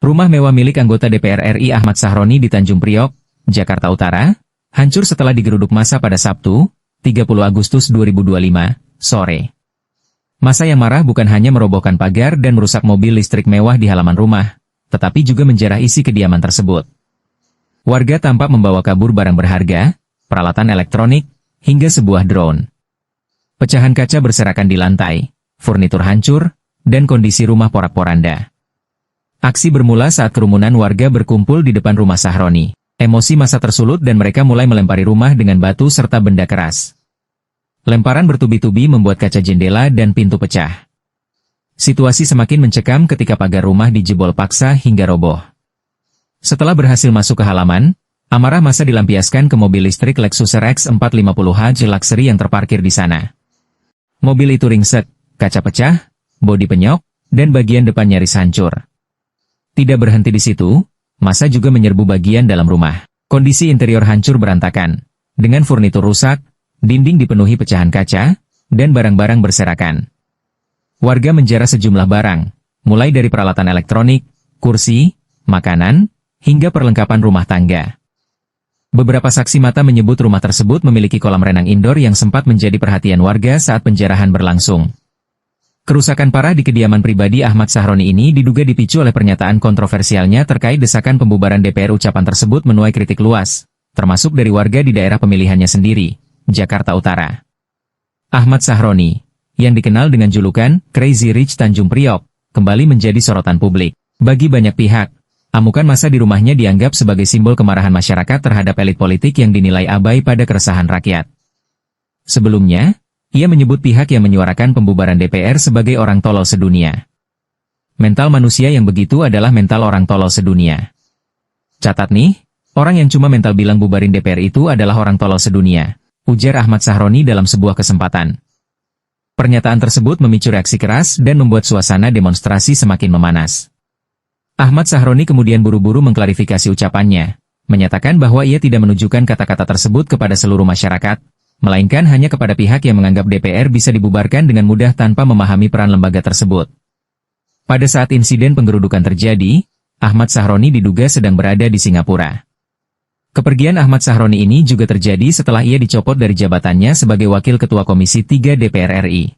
Rumah mewah milik anggota DPR RI Ahmad Sahroni di Tanjung Priok, Jakarta Utara, hancur setelah digeruduk massa pada Sabtu, 30 Agustus 2025, sore. Massa yang marah bukan hanya merobohkan pagar dan merusak mobil listrik mewah di halaman rumah, tetapi juga menjarah isi kediaman tersebut. Warga tampak membawa kabur barang berharga, peralatan elektronik, hingga sebuah drone. Pecahan kaca berserakan di lantai, furnitur hancur, dan kondisi rumah porak-poranda. Aksi bermula saat kerumunan warga berkumpul di depan rumah Sahroni. Emosi massa tersulut dan mereka mulai melempari rumah dengan batu serta benda keras. Lemparan bertubi-tubi membuat kaca jendela dan pintu pecah. Situasi semakin mencekam ketika pagar rumah dijebol paksa hingga roboh. Setelah berhasil masuk ke halaman, amarah massa dilampiaskan ke mobil listrik Lexus RX 450h Luxury yang terparkir di sana. Mobil itu ringsek, kaca pecah, bodi penyok, dan bagian depan nyaris hancur. Tidak berhenti di situ, massa juga menyerbu bagian dalam rumah. Kondisi interior hancur berantakan, dengan furnitur rusak, dinding dipenuhi pecahan kaca, dan barang-barang berserakan. Warga menjarah sejumlah barang, mulai dari peralatan elektronik, kursi, makanan, hingga perlengkapan rumah tangga. Beberapa saksi mata menyebut rumah tersebut memiliki kolam renang indoor yang sempat menjadi perhatian warga saat penjarahan berlangsung. Kerusakan parah di kediaman pribadi Ahmad Sahroni ini diduga dipicu oleh pernyataan kontroversialnya terkait desakan pembubaran DPR. Ucapan tersebut menuai kritik luas, termasuk dari warga di daerah pemilihannya sendiri, Jakarta Utara. Ahmad Sahroni, yang dikenal dengan julukan Crazy Rich Tanjung Priok, kembali menjadi sorotan publik. Bagi banyak pihak, amukan massa di rumahnya dianggap sebagai simbol kemarahan masyarakat terhadap elit politik yang dinilai abai pada keresahan rakyat. Sebelumnya, ia menyebut pihak yang menyuarakan pembubaran DPR sebagai orang tolol sedunia. Mental manusia yang begitu adalah mental orang tolol sedunia. Catat nih, orang yang cuma mental bilang bubarin DPR itu adalah orang tolol sedunia, ujar Ahmad Sahroni dalam sebuah kesempatan. Pernyataan tersebut memicu reaksi keras dan membuat suasana demonstrasi semakin memanas. Ahmad Sahroni kemudian buru-buru mengklarifikasi ucapannya, menyatakan bahwa ia tidak menunjukkan kata-kata tersebut kepada seluruh masyarakat, melainkan hanya kepada pihak yang menganggap DPR bisa dibubarkan dengan mudah tanpa memahami peran lembaga tersebut. Pada saat insiden penggerudukan terjadi, Ahmad Sahroni diduga sedang berada di Singapura. Kepergian Ahmad Sahroni ini juga terjadi setelah ia dicopot dari jabatannya sebagai Wakil Ketua Komisi 3 DPR RI.